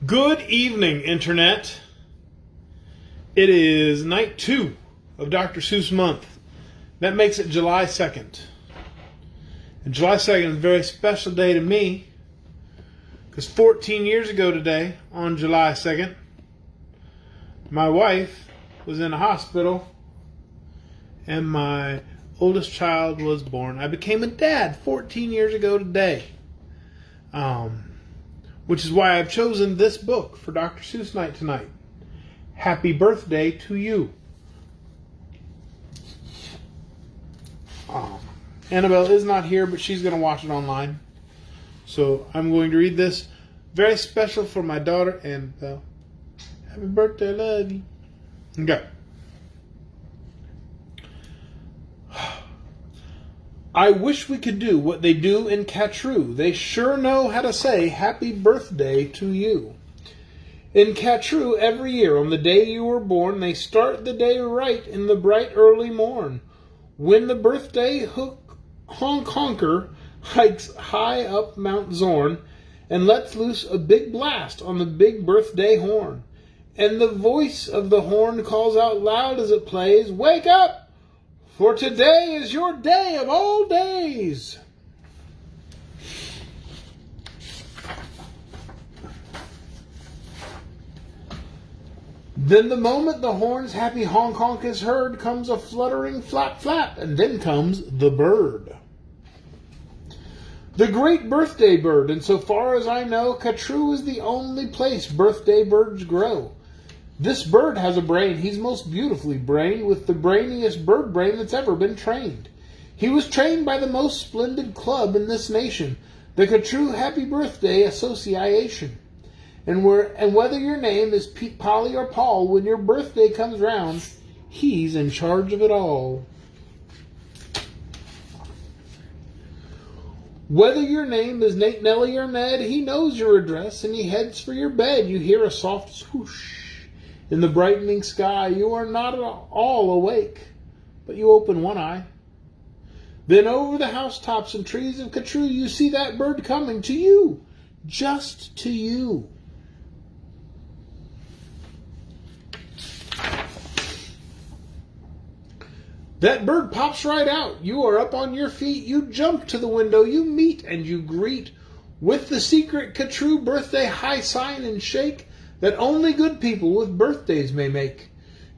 Good evening, Internet. It is night 2 of Dr. Seuss month. That makes it July 2nd. And July 2nd is a very special day to me because 14 years ago today, on July 2nd, my wife was in a hospital and my oldest child was born. I became a dad 14 years ago today. Which is why I've chosen this book for Dr. Seuss night tonight. Happy birthday to you. Annabelle is not here, but she's going to watch it online. So I'm going to read this. Very special for my daughter, Annabelle. Happy birthday, love you. Okay. I wish we could do what they do in Catrue. They sure know how to say happy birthday to you. In Catrue, every year on the day you were born, they start the day right in the bright early morn. When the birthday honker hikes high up Mount Zorn and lets loose a big blast on the big birthday horn. And the voice of the horn calls out loud as it plays, "Wake up! For today is your day of all days." Then the moment the horn's happy honk-honk is heard, comes a fluttering flap-flap, and then comes the bird. The great birthday bird, and so far as I know, Catrue is the only place birthday birds grow. This bird has a brain, he's most beautifully brained, with the brainiest bird brain that's ever been trained. He was trained by the most splendid club in this nation, the Catrue Happy Birthday Association. And whether your name is Pete, Polly, or Paul, when your birthday comes round, he's in charge of it all. Whether your name is Nate, Nellie, or Ned, he knows your address and he heads for your bed. You hear a soft swoosh in the brightening sky. You are not at all awake, but you open one eye. Then over the housetops and trees of Catrue, you see that bird coming to you, just to you. That bird pops right out. You are up on your feet. You jump to the window. You meet and you greet with the secret Catrue birthday high sign and shake that only good people with birthdays may make.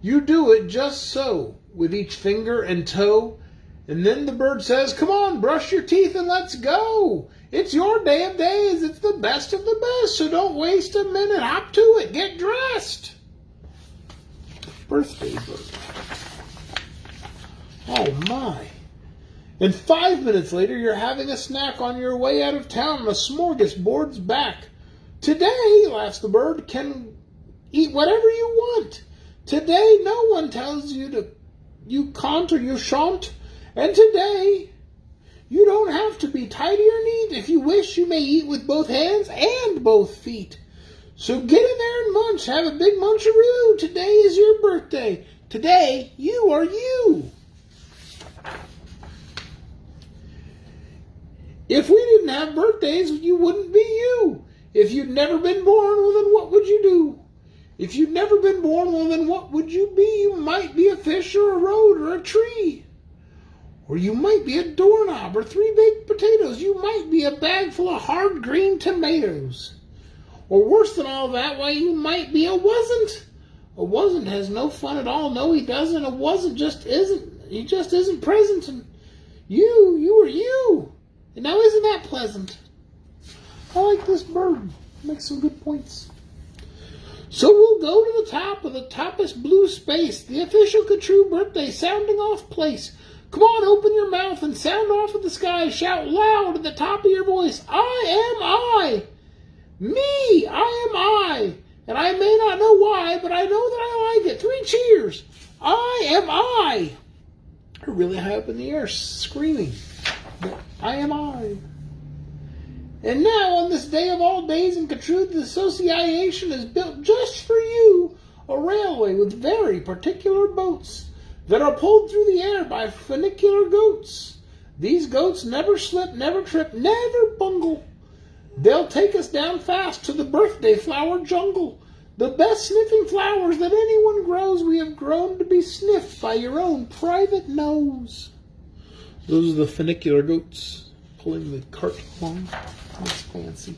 You do it just so, with each finger and toe, and then the bird says, "Come on, brush your teeth and let's go. It's your day of days. It's the best of the best, so don't waste a minute. Hop to it. Get dressed." Birthday bird. Oh my. And 5 minutes later, you're having a snack on your way out of town and a smorgasbord's back. "Today," laughs the bird, "can eat whatever you want. Today, no one tells you you can't or you shan't. And today, you don't have to be tidy or neat. If you wish, you may eat with both hands and both feet. So get in there and munch. Have a big muncharoo. Today is your birthday. Today, you are you." If we didn't have birthdays, you wouldn't be you. If you'd never been born, well, then what would you do? If you'd never been born, well, then what would you be? You might be a fish or a road or a tree. Or you might be a doorknob or 3 baked potatoes. You might be a bag full of hard green tomatoes. Or worse than all that, why, you might be a wasn't. A wasn't has no fun at all. No, he doesn't. A wasn't just isn't. He just isn't present. And you are you. And now isn't that pleasant? I like this bird. Makes some good points. So we'll go to the top of the toppest blue space, the official Catrue birthday sounding off place. Come on, open your mouth and sound off at the sky. Shout loud at the top of your voice, "I am I. Me, I am I. And I may not know why, but I know that I like it. 3 cheers. I am I." They're really high up in the air, screaming, "I am I." And now, on this day of all days in Catrue, the association has built just for you a railway with very particular boats that are pulled through the air by funicular goats. These goats never slip, never trip, never bungle. They'll take us down fast to the birthday flower jungle. The best sniffing flowers that anyone grows, we have grown to be sniffed by your own private nose. Those are the funicular goats pulling the cart along. That's fancy.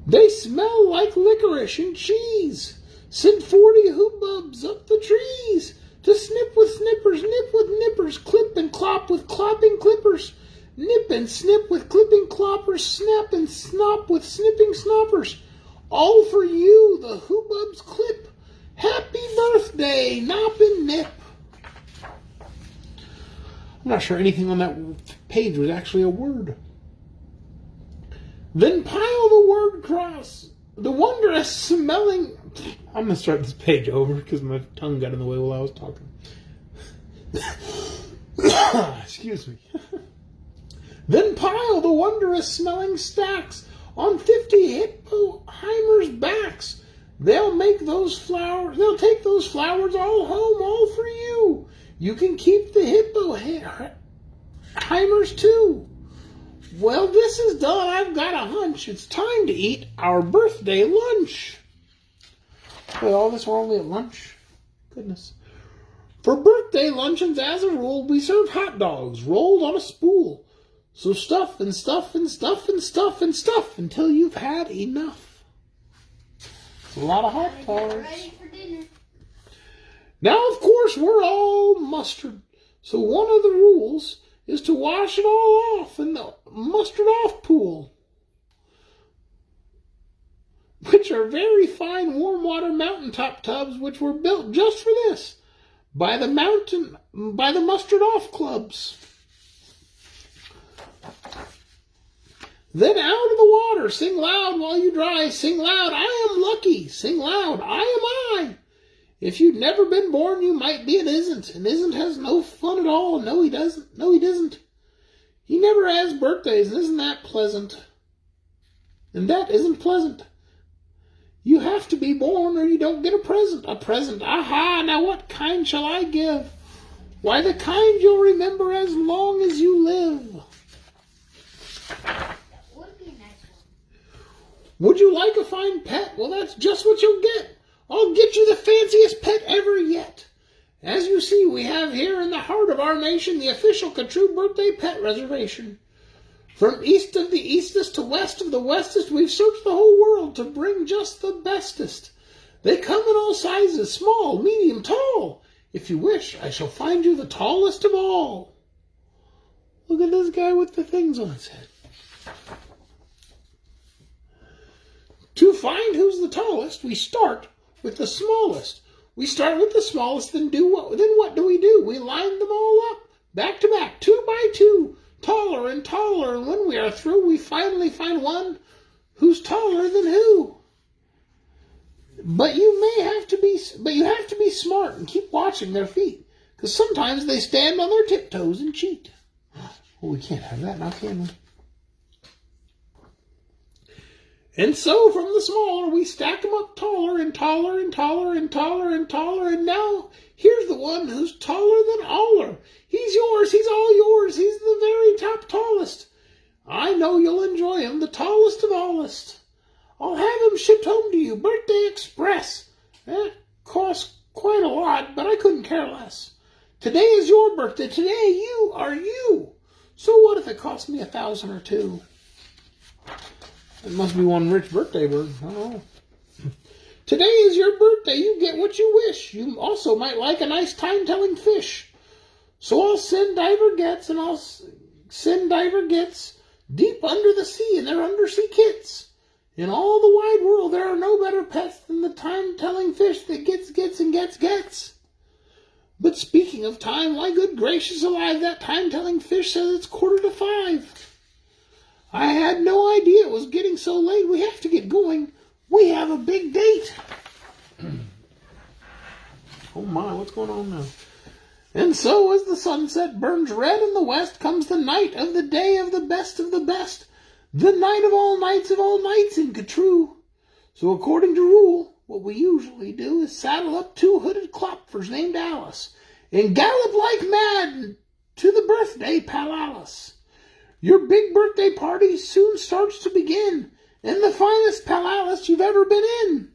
They smell like licorice and cheese. Send 40 hoobubs up the trees to snip with snippers, nip with nippers, clip and clop with clopping clippers, nip and snip with clipping cloppers, snap and snop with snipping snoppers. All for you, the hoobubs clip. Happy birthday, Nop and Nip. I'm not sure anything on that page was actually a word. Then pile the word across. The wondrous smelling... I'm going to start this page over because my tongue got in the way while I was talking. Excuse me. Then pile the wondrous smelling stacks on 50 hippoheimers' backs. They'll take those flowers all home, all for you. You can keep the hippoheimers too. Well, this is done. I've got a hunch. It's time to eat our birthday lunch. Wait, all this we're only at lunch? Goodness. For birthday luncheons, as a rule, we serve hot dogs rolled on a spool. So stuff and stuff and stuff and stuff and stuff until you've had enough. It's a lot of hot dogs. Ready for dinner. Now, of course, we're all mustard. So one of the rules is to wash it all off in the mustard off pool, which are very fine warm water mountaintop tubs which were built just for this by the mustard off clubs. Then out of the water, sing loud while you dry, sing loud, I am lucky, sing loud, I am I. If you'd never been born, you might be an isn't, and isn't has no fun at all. No, he doesn't. No, he doesn't. He never has birthdays, and isn't that pleasant? And that isn't pleasant. You have to be born or you don't get a present. A present. Aha, now what kind shall I give? Why, the kind you'll remember as long as you live. That would be a nice one. Would you like a fine pet? Well, that's just what you'll get. I'll get you the fanciest pet ever yet. As you see, we have here in the heart of our nation the official True Birthday Pet Reservation. From east of the eastest to west of the westest, we've searched the whole world to bring just the bestest. They come in all sizes, small, medium, tall. If you wish, I shall find you the tallest of all. Look at this guy with the things on his head. To find who's the tallest, we start with the smallest. We start with the smallest, then what do? We line them all up, back to back, 2 by 2, taller and taller, and when we are through, we finally find one who's taller than who. But you have to be smart and keep watching their feet, because sometimes they stand on their tiptoes and cheat. Well, we can't have that now, can we? And so from the smaller, we stack them up taller and taller and taller and taller and taller. And now here's the one who's taller than aller. He's yours. He's all yours. He's the very top tallest. I know you'll enjoy him, the tallest of allest. I'll have him shipped home to you, Birthday Express. That costs quite a lot, but I couldn't care less. Today is your birthday. Today you are you. So what if it cost me $1,000 or $2,000? It must be one rich birthday bird. I don't know. Today is your birthday. You get what you wish. You also might like a nice time-telling fish. So I'll send Diver Gets, and I'll send Diver Gets deep under the sea in their undersea kits. In all the wide world, there are no better pets than the time-telling fish that gets. But speaking of time, why, good gracious alive, that time-telling fish says it's 4:45. I had no idea it was getting so late. We have to get going. We have a big date. Oh my, what's going on now? And so as the sunset burns red in the west, comes the night of the day of the best, the night of all nights in Catrue. So according to rule, what we usually do is saddle up 2 hooded clopfers named Alice and gallop like mad to the birthday palace. Your big birthday party soon starts to begin in the finest palace you've ever been in.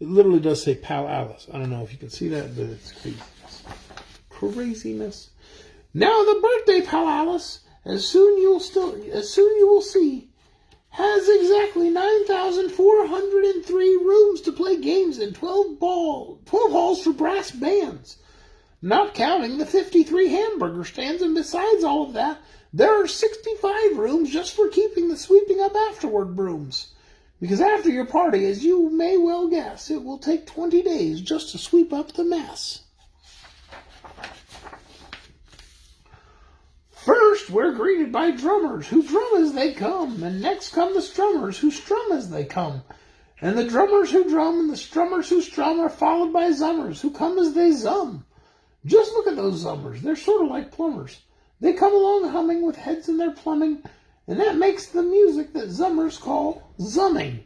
It literally does say palace. I don't know if you can see that, but it's craziness. Craziness. Now the birthday palace, as soon you will see, has exactly 9,403 rooms to play games in, 12 halls for brass bands, not counting the 53 hamburger stands, and besides all of that, there are 65 rooms just for keeping the sweeping up afterward brooms. Because after your party, as you may well guess, it will take 20 days just to sweep up the mess. First, we're greeted by drummers who drum as they come, and next come the strummers who strum as they come. And the drummers who drum and the strummers who strum are followed by zummers who come as they zum. Just look at those zummers. They're sort of like plumbers. They come along humming with heads in their plumbing, and that makes the music that zummers call zumming.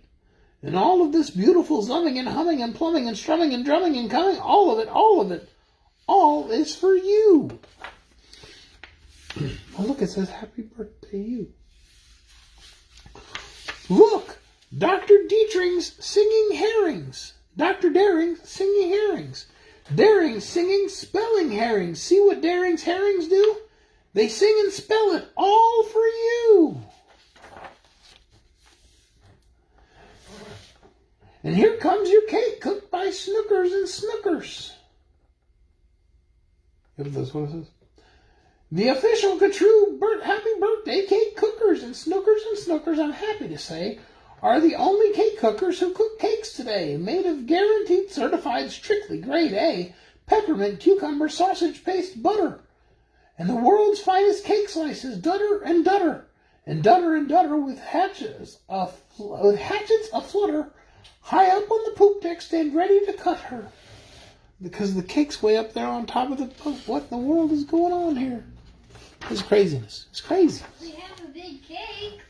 And all of this beautiful zumming and humming and plumbing and strumming and drumming and coming, all of it, all is for you. Oh, look, it says, happy birthday, you. Look, Dr. Dietrich's singing herrings. Dr. Daring's singing herrings. Daring singing spelling herrings. See what Daring's herrings do? They sing and spell it all for you. And here comes your cake cooked by Snookers and Snookers. What is this? The official Catrue happy birthday cake cookers and Snookers, I'm happy to say, are the only cake cookers who cook cakes today, made of guaranteed certified strictly grade A peppermint cucumber sausage paste butter, and the world's finest cake slices, dutter and dutter, with hatchets aflutter, high up on the poop deck, stand ready to cut her. Because the cake's way up there on top of the poop. What in the world is going on here? It's craziness. It's crazy. We have a big cake.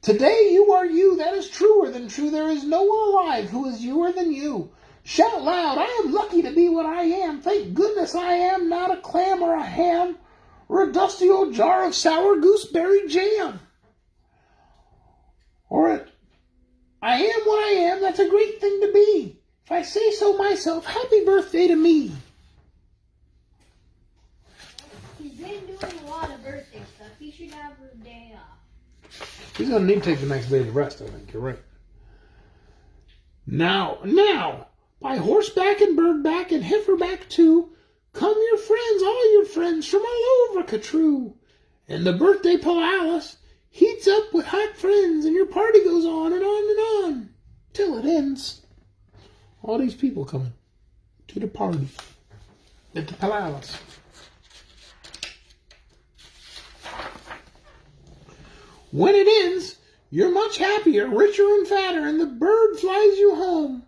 Today you are you. That is truer than true. There is no one alive who is youer than you. Shout loud, I am lucky to be what I am. Thank goodness I am not a clam or a ham or a dusty old jar of sour gooseberry jam. I am what I am. That's a great thing to be. If I say so myself, happy birthday to me. He's been doing a lot of birthday stuff. He should have a day off. He's going to need to take the next day to rest, I think. You're right. Now, by horseback and birdback and heiferback too, come your friends, all your friends from all over Catrue. And the birthday palace heats up with hot friends, and your party goes on and on and on, till it ends. All these people coming to the party at the palace. When it ends, you're much happier, richer and fatter, and the bird flies you home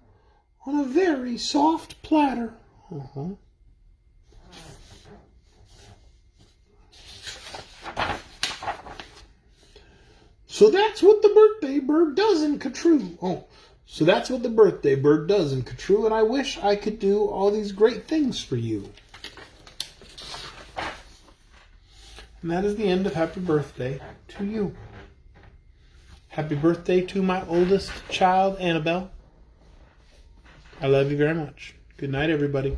on a very soft platter. So that's what the birthday bird does in Catrue. So that's what the birthday bird does in Catrue, and I wish I could do all these great things for you. And that is the end of Happy Birthday to you. Happy birthday to my oldest child, Annabelle. I love you very much. Good night, everybody.